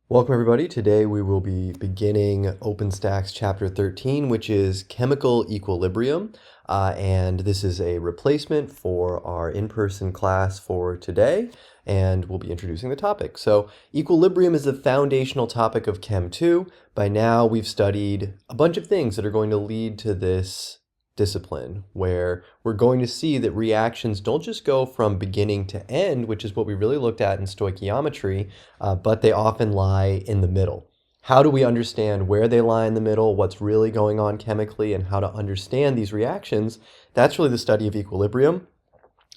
Welcome everybody. Today we will be beginning OpenStack's chapter 13, which is chemical equilibrium. And this is a replacement for our in-person class for today, and we'll be introducing the topic. So equilibrium is the foundational topic of Chem 2. By now we've studied a bunch of things that are going to lead to this discipline, where we're going to see that reactions don't just go from beginning to end, which is what we really looked at in stoichiometry, but they often lie in the middle. How do we understand where they lie in the middle, what's really going on chemically, and how to understand these reactions? That's really the study of equilibrium,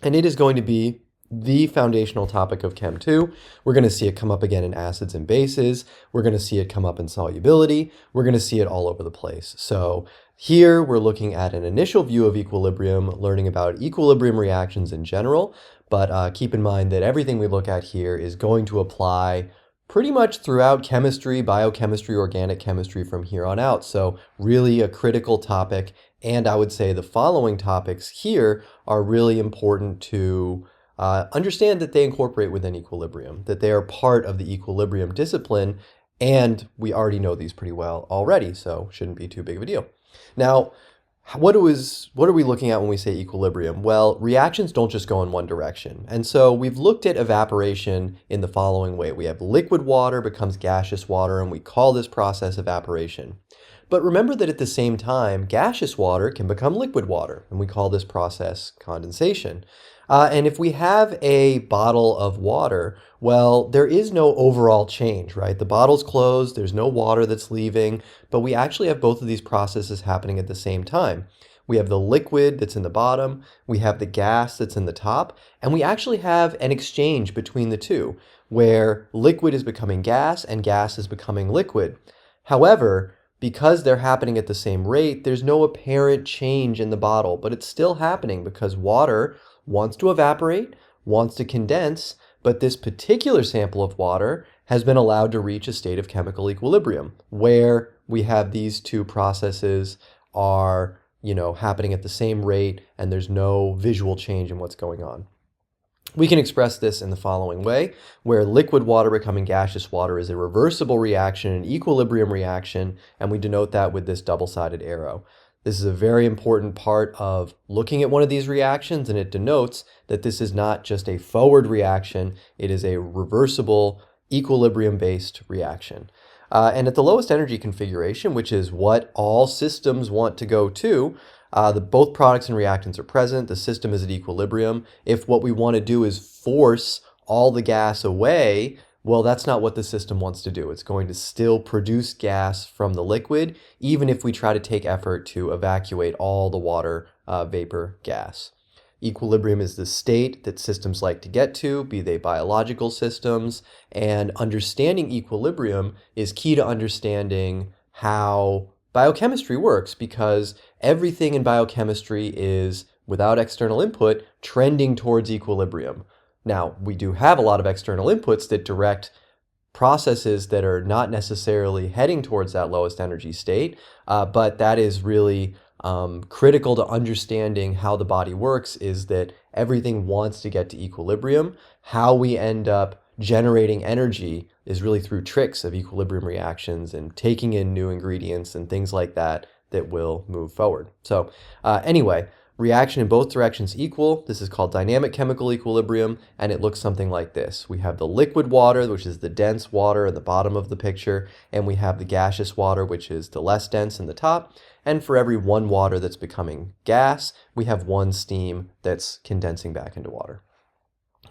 and it is going to be the foundational topic of Chem 2. We're going to see it come up again in acids and bases. We're going to see it come up in solubility. We're going to see it all over the place. So here we're looking at an initial view of equilibrium, learning about equilibrium reactions in general, but keep in mind that everything we look at here is going to apply pretty much throughout chemistry, biochemistry, organic chemistry from here on out. So really a critical topic, and I would say the following topics here are really important to understand that they incorporate within equilibrium, that they are part of the equilibrium discipline, and we already know these pretty well already, so shouldn't be too big of a deal. Now, what are we looking at when we say equilibrium? Well, reactions don't just go in one direction. And so we've looked at evaporation in the following way. We have liquid water becomes gaseous water, and we call this process evaporation. But remember that at the same time, gaseous water can become liquid water, and we call this process condensation. And if we have a bottle of water, well, there is no overall change, right? The bottle's closed, there's no water that's leaving, but we actually have both of these processes happening at the same time. We have the liquid that's in the bottom, we have the gas that's in the top, and we actually have an exchange between the two, where liquid is becoming gas and gas is becoming liquid. However, because they're happening at the same rate, there's no apparent change in the bottle, but it's still happening because water wants to evaporate, wants to condense, but this particular sample of water has been allowed to reach a state of chemical equilibrium, where we have these two processes are, happening at the same rate, and there's no visual change in what's going on. We can express this in the following way, where liquid water becoming gaseous water is a reversible reaction, an equilibrium reaction, and we denote that with this double-sided arrow. This is a very important part of looking at one of these reactions, and it denotes that this is not just a forward reaction, it is a reversible equilibrium-based reaction. And at the lowest energy configuration, which is what all systems want to go to, both products and reactants are present, the system is at equilibrium. If what we want to do is force all the gas away, well, that's not what the system wants to do. It's going to still produce gas from the liquid, even if we try to take effort to evacuate all the water vapor gas. Equilibrium is the state that systems like to get to, be they biological systems, and understanding equilibrium is key to understanding how biochemistry works, because everything in biochemistry is, without external input, trending towards equilibrium. Now, we do have a lot of external inputs that direct processes that are not necessarily heading towards that lowest energy state, but that is really critical to understanding how the body works, is that everything wants to get to equilibrium. How we end up generating energy is really through tricks of equilibrium reactions and taking in new ingredients and things like that that will move forward. So anyway, reaction in both directions equal. This is called dynamic chemical equilibrium, and it looks something like this. We have the liquid water, which is the dense water at the bottom of the picture, and we have the gaseous water, which is the less dense in the top. And for every one water that's becoming gas, we have one steam that's condensing back into water.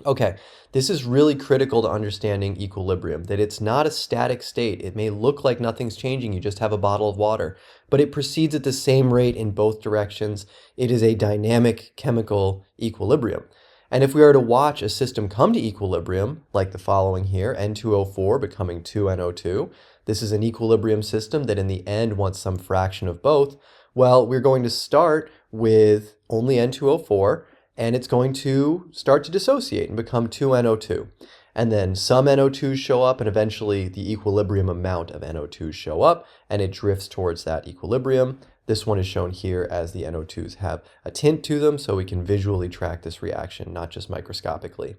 Okay, this is really critical to understanding equilibrium, that it's not a static state. It may look like nothing's changing, you just have a bottle of water, but it proceeds at the same rate in both directions. It is a dynamic chemical equilibrium. And if we are to watch a system come to equilibrium, like the following here, N2O4 becoming 2NO2, this is an equilibrium system that in the end wants some fraction of both. Well, we're going to start with only N2O4, and it's going to start to dissociate and become 2NO2. And then some NO2s show up, and eventually the equilibrium amount of NO2s show up, and it drifts towards that equilibrium. This one is shown here as the NO2s have a tint to them, so we can visually track this reaction, not just microscopically.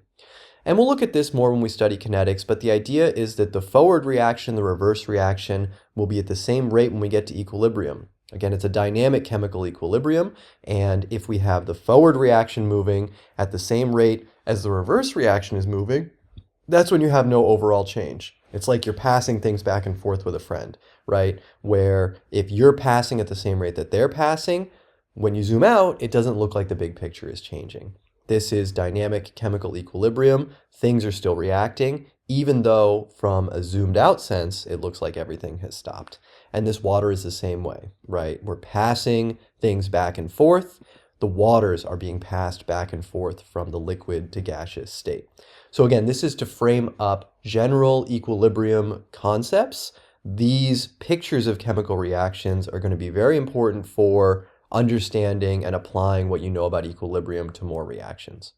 And we'll look at this more when we study kinetics, but the idea is that the forward reaction, the reverse reaction, will be at the same rate when we get to equilibrium. Again, it's a dynamic chemical equilibrium, and if we have the forward reaction moving at the same rate as the reverse reaction is moving, that's when you have no overall change. It's like you're passing things back and forth with a friend, right? Where if you're passing at the same rate that they're passing, when you zoom out, it doesn't look like the big picture is changing. This is dynamic chemical equilibrium. Things are still reacting, even though from a zoomed out sense, it looks like everything has stopped. And this water is the same way, right? We're passing things back and forth. The waters are being passed back and forth from the liquid to gaseous state. So again, this is to frame up general equilibrium concepts. These pictures of chemical reactions are going to be very important for understanding and applying what you know about equilibrium to more reactions.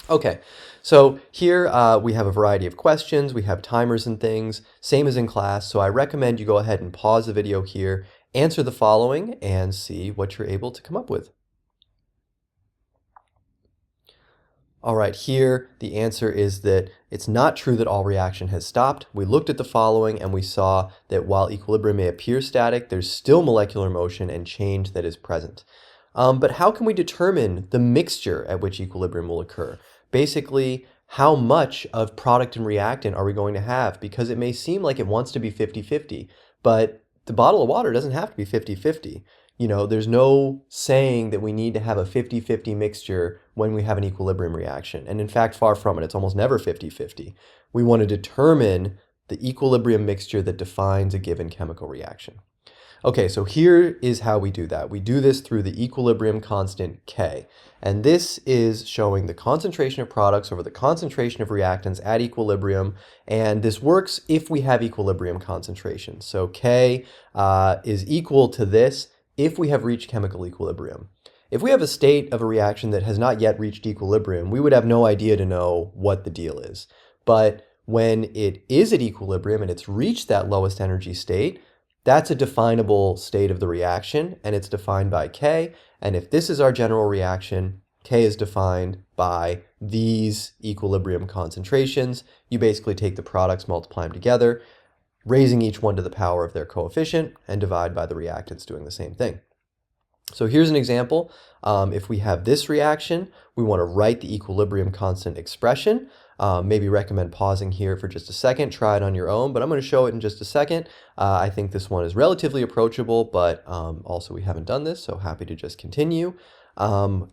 Okay, so here we have a variety of questions. We have timers and things, same as in class. So I recommend you go ahead and pause the video here, answer the following, and see what you're able to come up with. All right, here the answer is that it's not true that all reaction has stopped. We looked at the following and we saw that while equilibrium may appear static, there's still molecular motion and change that is present. But how can we determine the mixture at which equilibrium will occur? Basically, how much of product and reactant are we going to have? Because it may seem like it wants to be 50-50, but the bottle of water doesn't have to be 50-50. You know, there's no saying that we need to have a 50-50 mixture when we have an equilibrium reaction. And in fact, far from it, it's almost never 50-50. We want to determine the equilibrium mixture that defines a given chemical reaction. Okay, so here is how we do that. We do this through the equilibrium constant K. And this is showing the concentration of products over the concentration of reactants at equilibrium. And this works if we have equilibrium concentration. So K is equal to this if we have reached chemical equilibrium. If we have a state of a reaction that has not yet reached equilibrium, we would have no idea to know what the deal is. But when it is at equilibrium and it's reached that lowest energy state, that's a definable state of the reaction, and it's defined by K. And if this is our general reaction, K is defined by these equilibrium concentrations. You basically take the products, multiply them together, raising each one to the power of their coefficient, and divide by the reactants doing the same thing. So here's an example. If we have this reaction, we want to write the equilibrium constant expression. Maybe recommend pausing here for just a second, try it on your own, but I'm going to show it in just a second. I think this one is relatively approachable, but also we haven't done this, so happy to just continue.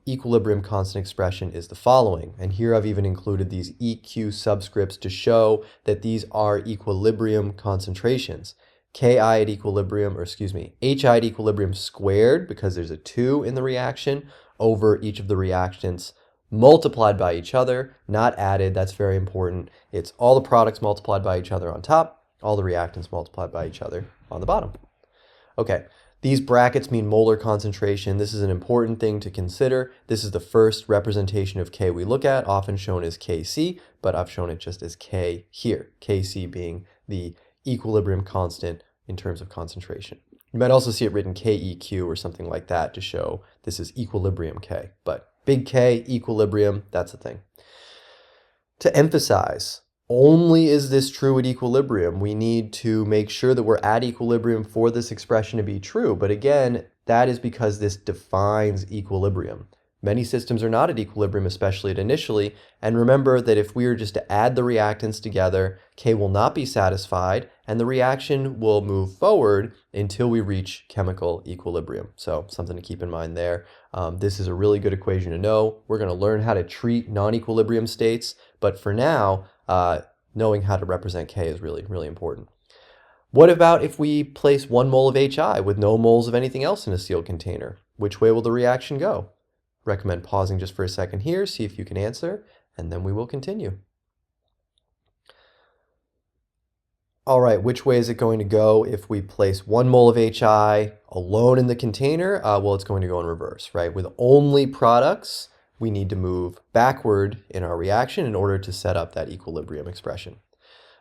Equilibrium constant expression is the following, and here I've even included these EQ subscripts to show that these are equilibrium concentrations. Ki at equilibrium, or excuse me, Hi at equilibrium squared, because there's a 2 in the reaction, over each of the reactants multiplied by each other, not added. That's very important. It's all the products multiplied by each other on top, all the reactants multiplied by each other on the bottom. Okay, these brackets mean molar concentration. This is an important thing to consider. This is the first representation of K we look at, often shown as Kc, but I've shown it just as K here, Kc being the equilibrium constant in terms of concentration. You might also see it written KEQ or something like that to show this is equilibrium K, but big K, equilibrium, that's the thing. To emphasize, only is this true at equilibrium. We need to make sure that we're at equilibrium for this expression to be true. But again, that is because this defines equilibrium. Many systems are not at equilibrium, especially at initially. And remember that if we were just to add the reactants together, K will not be satisfied, and the reaction will move forward until we reach chemical equilibrium. So something to keep in mind there. This is a really good equation to know. We're going to learn how to treat non-equilibrium states, but for now, knowing how to represent K is really, really important. What about if we place 1 mole of HI with no moles of anything else in a sealed container? Which way will the reaction go? Recommend pausing just for a second here, see if you can answer, and then we will continue. All right, which way is it going to go if we place 1 mole of HI alone in the container? Well, it's going to go in reverse, right? With only products, we need to move backward in our reaction in order to set up that equilibrium expression.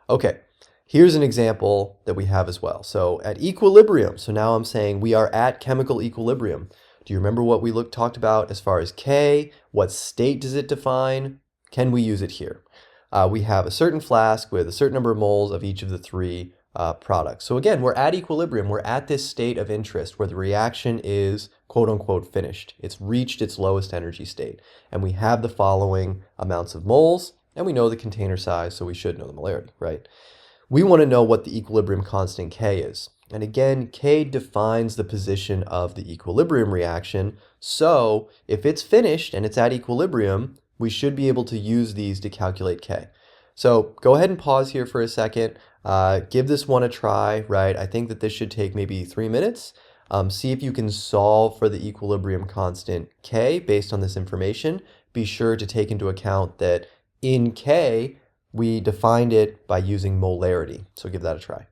Okay, here's an example that we have as well. So at equilibrium, so now I'm saying we are at chemical equilibrium. Do you remember what we talked about as far as K? What state does it define? Can we use it here? we have a certain flask with a certain number of moles of each of the three products. So again, we're at equilibrium. We're at this state of interest where the reaction is quote unquote finished. It's reached its lowest energy state. And we have the following amounts of moles, and we know the container size, so we should know the molarity, right? We want to know what the equilibrium constant K is. And again, K defines the position of the equilibrium reaction. So if it's finished and it's at equilibrium, we should be able to use these to calculate K. So go ahead and pause here for a second. Give this one a try, right? I think that this should take maybe 3 minutes. See if you can solve for the equilibrium constant K based on this information. Be sure to take into account that in K, we defined it by using molarity. So give that a try.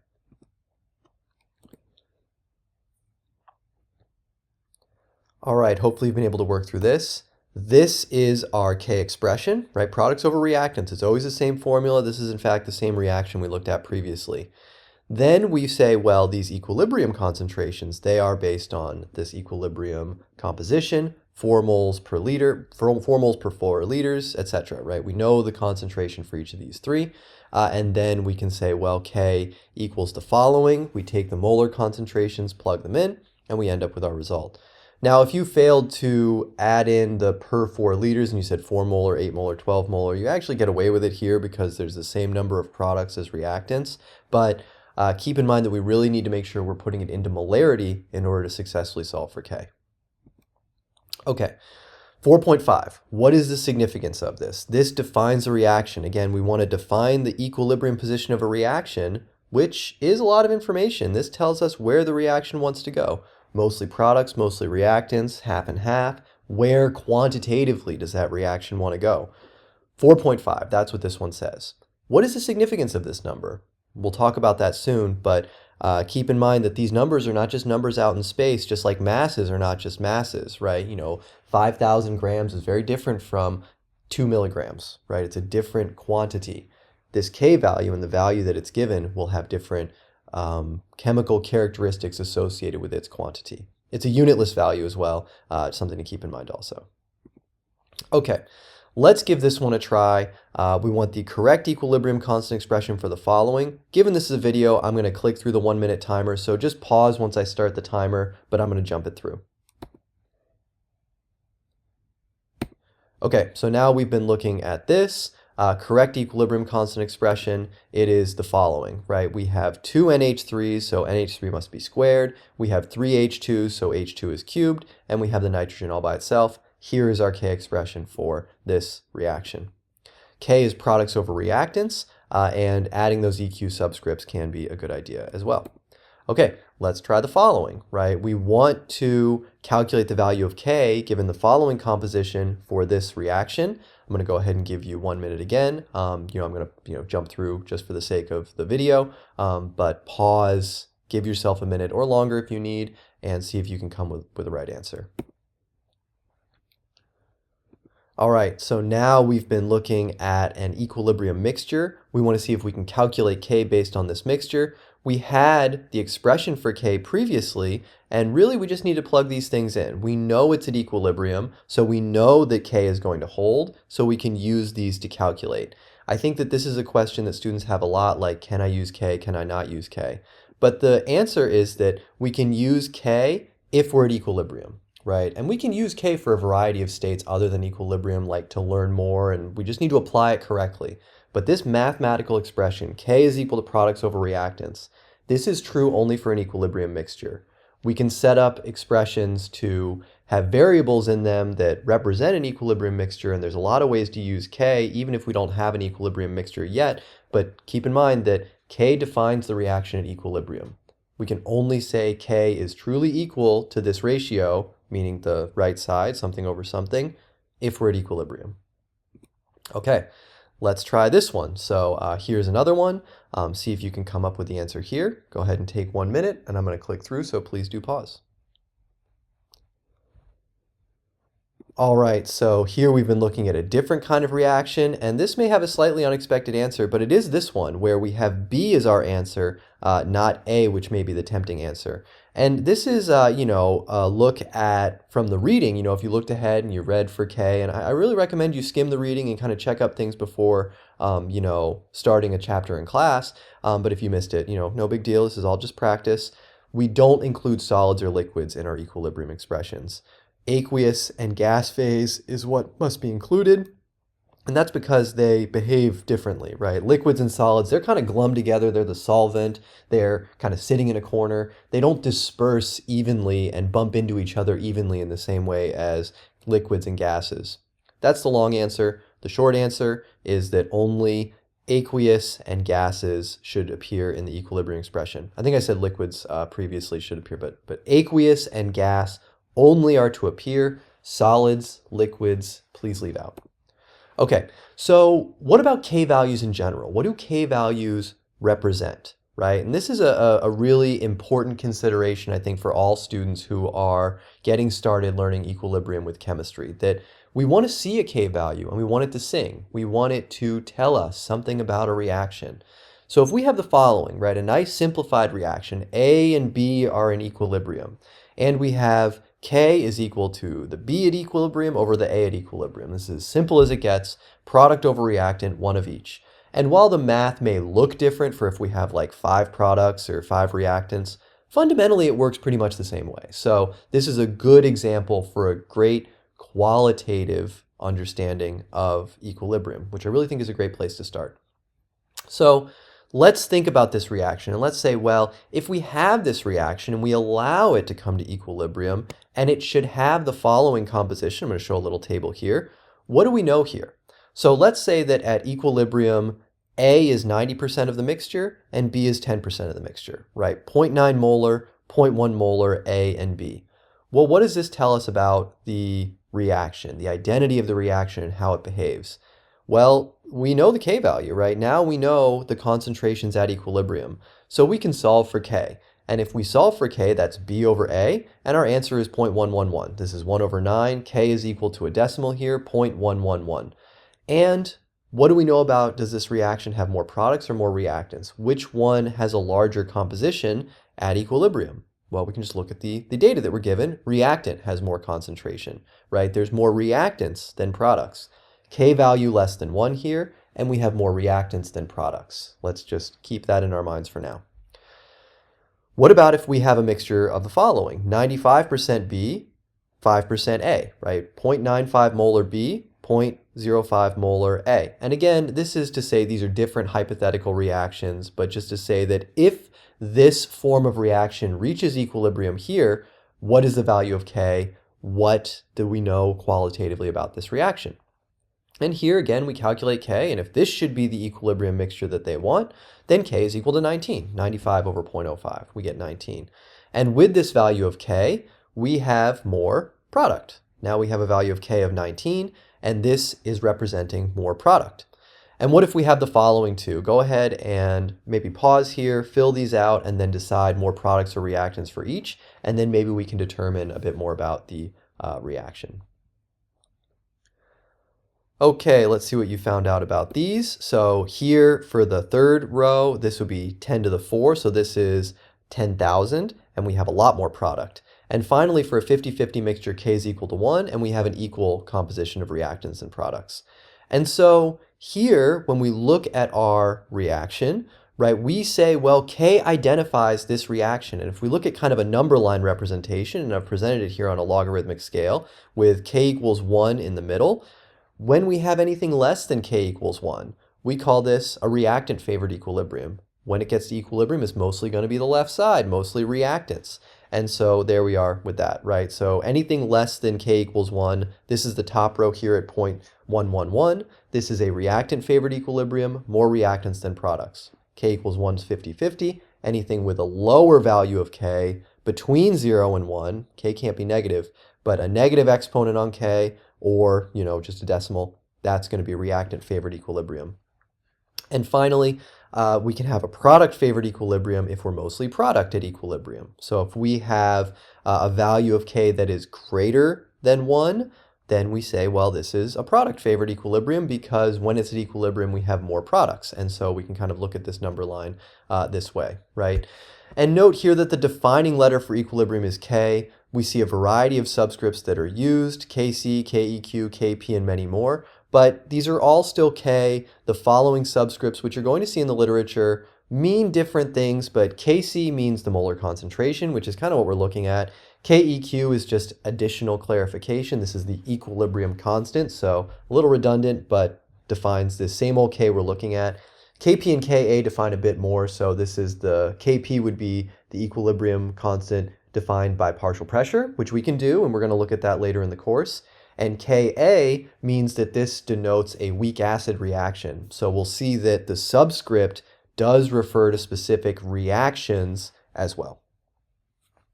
All right, hopefully you've been able to work through this. This is our K expression, right? Products over reactants. It's always the same formula. This is in fact the same reaction we looked at previously. Then we say, well, these equilibrium concentrations, they are based on this equilibrium composition, 4 moles per liter, 4 moles per 4 liters, etc., right? We know the concentration for each of these three. And then we can say, well, K equals the following. We take the molar concentrations, plug them in, and we end up with our result. Now, if you failed to add in the per 4 liters and you said 4 molar, 8 molar, 12 molar, you actually get away with it here because there's the same number of products as reactants. But keep in mind that we really need to make sure we're putting it into molarity in order to successfully solve for K. Okay, 4.5. What is the significance of this? This defines a reaction. Again, we want to define the equilibrium position of a reaction, which is a lot of information. This tells us where the reaction wants to go. Mostly products, mostly reactants, half and half. Where quantitatively does that reaction want to go? 4.5, that's what this one says. What is the significance of this number? We'll talk about that soon, but keep in mind that these numbers are not just numbers out in space, just like masses are not just masses, right? 5,000 grams is very different from 2 milligrams, right? It's a different quantity. This K value and the value that it's given will have different chemical characteristics associated with its quantity. It's a unitless value as well, something to keep in mind also. Okay, let's give this one a try. We want the correct equilibrium constant expression for the following. Given this is a video, I'm going to click through the 1-minute timer, so just pause once I start the timer, but I'm going to jump it through. Okay, so now we've been looking at this. Correct equilibrium constant expression, it is the following, right? We have 2 NH3s, so NH3 must be squared. We have 3 H2s, so H2 is cubed. And we have the nitrogen all by itself. Here is our K expression for this reaction. K is products over reactants, and adding those EQ subscripts can be a good idea as well. Okay, let's try the following, right? We want to calculate the value of K given the following composition for this reaction. I'm going to go ahead and give you 1 minute again. I'm going to jump through just for the sake of the video, but pause, give yourself a minute or longer if you need, and see if you can come with the right answer. All right, so now we've been looking at an equilibrium mixture. We want to see if we can calculate K based on this mixture. We had the expression for K previously, and really we just need to plug these things in. We know it's at equilibrium, so we know that K is going to hold, so we can use these to calculate. I think that this is a question that students have a lot, like, can I use K, can I not use K? But the answer is that we can use K if we're at equilibrium. Right, and we can use K for a variety of states other than equilibrium, like to learn more, and we just need to apply it correctly. But this mathematical expression, K is equal to products over reactants, this is true only for an equilibrium mixture. We can set up expressions to have variables in them that represent an equilibrium mixture, and there's a lot of ways to use K even if we don't have an equilibrium mixture yet, but keep in mind that K defines the reaction at equilibrium. We can only say K is truly equal to this ratio, meaning the right side, something over something, if we're at equilibrium. Okay, let's try this one. So here's another one. See if you can come up with the answer here. Go ahead and take 1 minute, and I'm going to click through, so please do pause. All right, so here we've been looking at a different kind of reaction, and this may have a slightly unexpected answer, but it is this one where we have B as our answer, not A, which may be the tempting answer. And this is, a look at from the reading, if you looked ahead and you read for K, and I really recommend you skim the reading and kind of check up things before, starting a chapter in class. But if you missed it, no big deal. This is all just practice. We don't include solids or liquids in our equilibrium expressions. Aqueous and gas phase is what must be included, and that's because they behave differently, right? Liquids and solids, they're kind of glummed together. They're the solvent. They're kind of sitting in a corner. They don't disperse evenly and bump into each other evenly in the same way as liquids and gases. That's the long answer. The short answer is that only aqueous and gases should appear in the equilibrium expression. I think I said liquids previously should appear, but aqueous and gas only are to appear. Solids, liquids, please leave out. Okay, so what about K values in general? What do K values represent, right? And this is a really important consideration, I think, for all students who are getting started learning equilibrium with chemistry, that we want to see a K value and we want it to sing. We want it to tell us something about a reaction. So if we have the following, right, a nice simplified reaction, A and B are in equilibrium, and we have K is equal to the B at equilibrium over the A at equilibrium. This is as simple as it gets, product over reactant, one of each. And while the math may look different for if we have like 5 products or 5 reactants, fundamentally it works pretty much the same way. So this is a good example for a great qualitative understanding of equilibrium, which I really think is a great place to start. So let's think about this reaction and let's say, well, if we have this reaction and we allow it to come to equilibrium and it should have the following composition, I'm going to show a little table here. What do we know here? So let's say that at equilibrium, A is 90% of the mixture and B is 10% of the mixture, right? 0.9 molar, 0.1 molar, A and B. Well, what does this tell us about the reaction, the identity of the reaction and how it behaves? Well, we know the K value, right? Now we know the concentrations at equilibrium. So we can solve for K. And if we solve for K, that's B over A, and our answer is 0.111. This is 1 over 9. K is equal to a decimal here, 0.111. And what do we know about, does this reaction have more products or more reactants? Which one has a larger composition at equilibrium? Well, we can just look at the data that we're given. Reactant has more concentration, right? There's more reactants than products. K value less than 1 here, and we have more reactants than products. Let's just keep that in our minds for now. What about if we have a mixture of the following? 95% B, 5% A, right? 0.95 molar B, 0.05 molar A. And again, this is to say these are different hypothetical reactions, but just to say that if this form of reaction reaches equilibrium here, what is the value of K? What do we know qualitatively about this reaction? And here again, we calculate K, and if this should be the equilibrium mixture that they want, then K is equal to 19, 95 over 0.05, we get 19. And with this value of K, we have more product. Now we have a value of K of 19, and this is representing more product. And what if we have the following two? Go ahead and maybe pause here, fill these out, and then decide more products or reactants for each, and then maybe we can determine a bit more about the reaction. Okay, let's see what you found out about these. So here for the third row, this would be 10 to the 4, so this is 10,000, and we have a lot more product. And finally, for a 50-50 mixture, K is equal to 1, and we have an equal composition of reactants and products. And so here, when we look at our reaction, right, we say, well, K identifies this reaction. And if we look at kind of a number line representation, and I've presented it here on a logarithmic scale with K equals 1 in the middle, when we have anything less than K equals 1, we call this a reactant favored equilibrium. When it gets to equilibrium, it's mostly going to be the left side, mostly reactants. And so there we are with that, right? So anything less than K equals 1, this is the top row here at 0.111. This is a reactant favored equilibrium, more reactants than products. K equals 1 is 50-50. Anything with a lower value of K between 0 and 1, K can't be negative, but a negative exponent on K, or just a decimal, that's going to be a reactant favored equilibrium. And finally, we can have a product favored equilibrium if we're mostly product at equilibrium. So if we have a value of K that is greater than 1, then we say, well, this is a product favored equilibrium because when it's at equilibrium, we have more products. And so we can kind of look at this number line this way, right? And note here that the defining letter for equilibrium is K. We see a variety of subscripts that are used, Kc, Keq, Kp, and many more. But these are all still K. The following subscripts, which you're going to see in the literature, mean different things, but Kc means the molar concentration, which is kind of what we're looking at. Keq is just additional clarification. This is the equilibrium constant, so a little redundant, but defines this same old K we're looking at. Kp and Ka define a bit more, so this is the Kp would be the equilibrium constant defined by partial pressure, which we can do, and we're going to look at that later in the course. And Ka means that this denotes a weak acid reaction. So we'll see that the subscript does refer to specific reactions as well.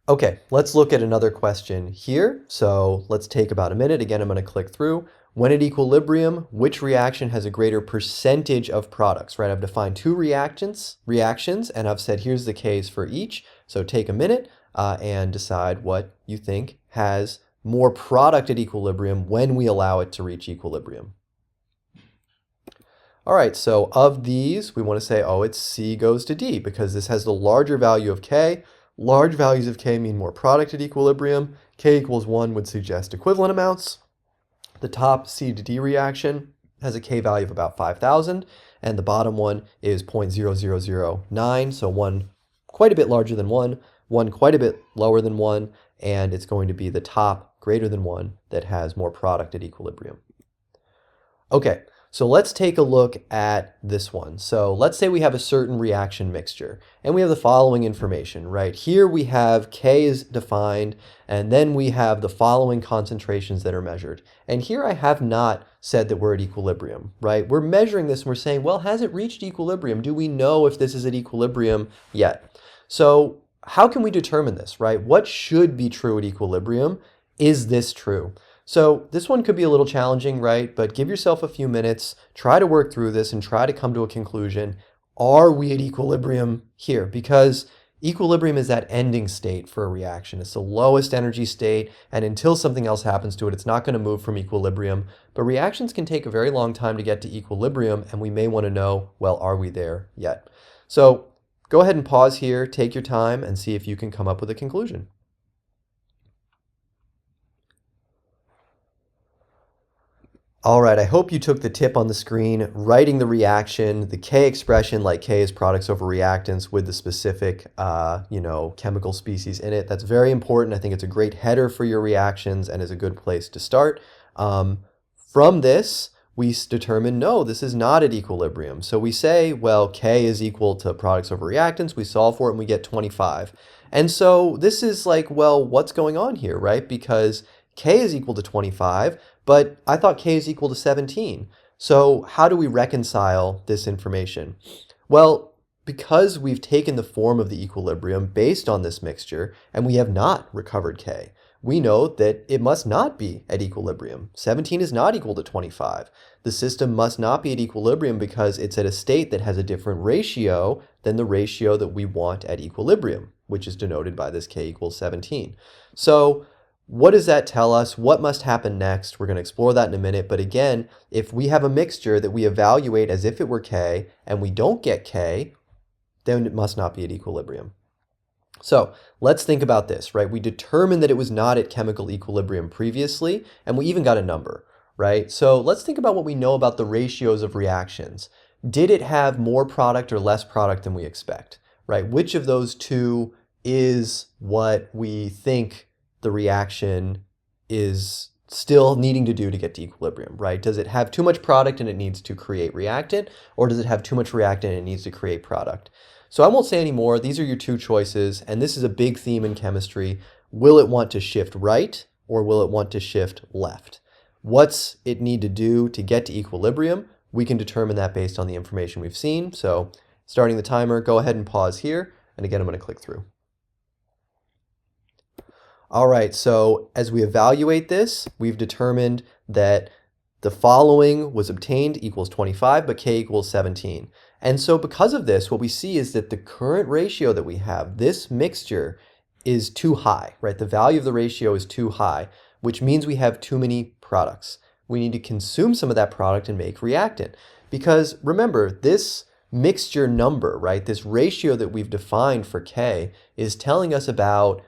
Okay, let's look at another question here. So let's take about a minute. Again, I'm going to click through. When at equilibrium, which reaction has a greater percentage of products, right? I've defined two reactions, and I've said here's the Ks for each. So take a minute and decide what you think has more product at equilibrium when we allow it to reach equilibrium. All right, so of these, we want to say, oh, it's C goes to D because this has the larger value of K. Large values of K mean more product at equilibrium. K equals 1 would suggest equivalent amounts. The top C to D reaction has a K value of about 5,000, and the bottom one is 0.0009, so one quite a bit larger than 1, one quite a bit lower than 1, and it's going to be the top greater than 1 that has more product at equilibrium. Okay, so let's take a look at this one. So let's say we have a certain reaction mixture, and we have the following information, right? Here we have K is defined, and then we have the following concentrations that are measured. And here I have not said that we're at equilibrium, right? We're measuring this and we're saying, well, has it reached equilibrium? Do we know if this is at equilibrium yet? So how can we determine this, right? What should be true at equilibrium? Is this true? So this one could be a little challenging, right? But give yourself a few minutes, try to work through this and try to come to a conclusion. Are we at equilibrium here? Because equilibrium is that ending state for a reaction. It's the lowest energy state, and until something else happens to it, it's not going to move from equilibrium. But reactions can take a very long time to get to equilibrium, and we may want to know, well, are we there yet? So go ahead and pause here, take your time, and see if you can come up with a conclusion. All right, I hope you took the tip on the screen, writing the reaction, the K expression, like K is products over reactants with the specific, chemical species in it. That's very important. I think it's a great header for your reactions and is a good place to start. From this, we determine, no, this is not at equilibrium. So we say, well, K is equal to products over reactants. We solve for it and we get 25. And so this is like, well, what's going on here, right? Because K is equal to 25, but I thought K is equal to 17. So how do we reconcile this information? Well, because we've taken the form of the equilibrium based on this mixture, and we have not recovered K, we know that it must not be at equilibrium. 17 is not equal to 25. The system must not be at equilibrium because it's at a state that has a different ratio than the ratio that we want at equilibrium, which is denoted by this K equals 17. So what does that tell us? What must happen next? We're going to explore that in a minute. But again, if we have a mixture that we evaluate as if it were K and we don't get K, then it must not be at equilibrium. So let's think about this, right? We determined that it was not at chemical equilibrium previously, and we even got a number, right? So let's think about what we know about the ratios of reactions. Did it have more product or less product than we expect, right? Which of those two is what we think the reaction is still needing to do to get to equilibrium, right? Does it have too much product and it needs to create reactant, or does it have too much reactant and it needs to create product? So I won't say any more. These are your two choices, and this is a big theme in chemistry. Will it want to shift right, or will it want to shift left? What's it need to do to get to equilibrium? We can determine that based on the information we've seen. So starting the timer, go ahead and pause here, and again, I'm going to click through. All right, so as we evaluate this, we've determined that the following was obtained equals 25, but K equals 17. And so because of this, what we see is that the current ratio that we have, this mixture, is too high, right? The value of the ratio is too high, which means we have too many products. We need to consume some of that product and make reactant. Because remember, this mixture number, right, this ratio that we've defined for K is telling us about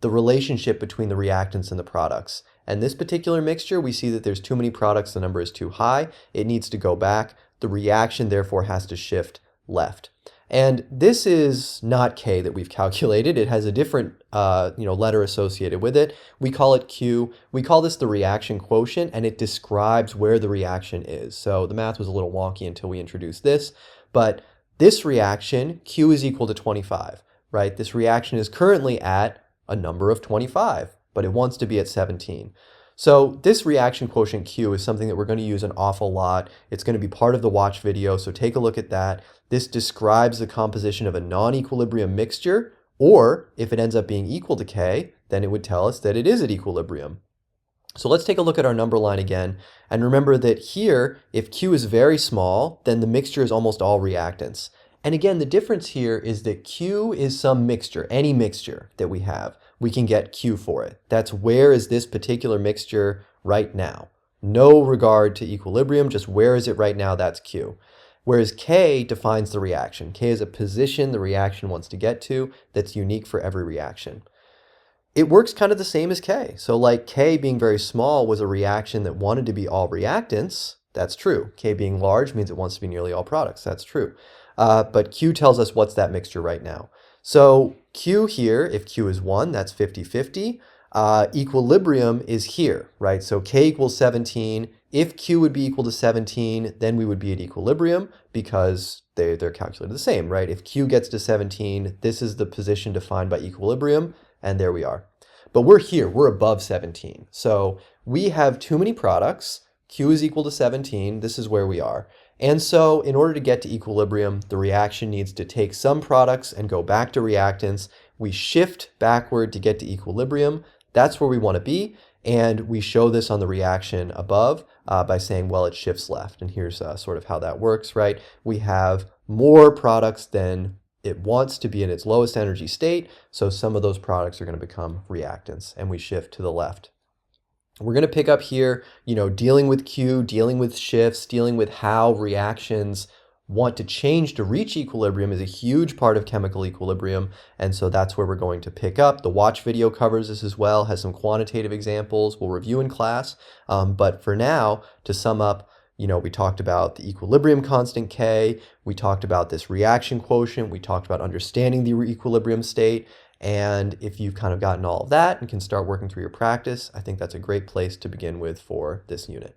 the relationship between the reactants and the products. And this particular mixture, we see that there's too many products, the number is too high, it needs to go back. The reaction therefore has to shift left. And this is not K that we've calculated. It has a different letter associated with it. We call it Q. We call this the reaction quotient, and it describes where the reaction is. So the math was a little wonky until we introduced this, but this reaction, Q is equal to 25, right? This reaction is currently at a number of 25, but it wants to be at 17. So this reaction quotient Q is something that we're going to use an awful lot. It's going to be part of the watch video, so take a look at that. This describes the composition of a non-equilibrium mixture, or if it ends up being equal to K, then it would tell us that it is at equilibrium. So let's take a look at our number line again, and remember that here, if Q is very small, then the mixture is almost all reactants. And again, the difference here is that Q is some mixture, any mixture that we have. We can get Q for it. That's where is this particular mixture right now. No regard to equilibrium, just where is it right now, that's Q. Whereas K defines the reaction. K is a position the reaction wants to get to that's unique for every reaction. It works kind of the same as K. So like K being very small was a reaction that wanted to be all reactants, that's true. K being large means it wants to be nearly all products, that's true. But Q tells us what's that mixture right now. So Q here, if Q is 1, that's 50-50. Equilibrium is here, right? So K equals 17. If Q would be equal to 17, then we would be at equilibrium because they're calculated the same, right? If Q gets to 17, this is the position defined by equilibrium, and there we are. But we're here, we're above 17. So we have too many products. Q is equal to 17, this is where we are. And so in order to get to equilibrium, the reaction needs to take some products and go back to reactants. We shift backward to get to equilibrium. That's where we want to be. And we show this on the reaction above by saying, well, it shifts left. And here's sort of how that works, right? We have more products than it wants to be in its lowest energy state. So some of those products are going to become reactants, and we shift to the left. We're going to pick up here, dealing with Q, dealing with shifts, dealing with how reactions want to change to reach equilibrium is a huge part of chemical equilibrium. And so that's where we're going to pick up. The watch video covers this as well, has some quantitative examples we'll review in class. But for now, to sum up, we talked about the equilibrium constant K, we talked about this reaction quotient, we talked about understanding the equilibrium state. And if you've kind of gotten all of that and can start working through your practice, I think that's a great place to begin with for this unit.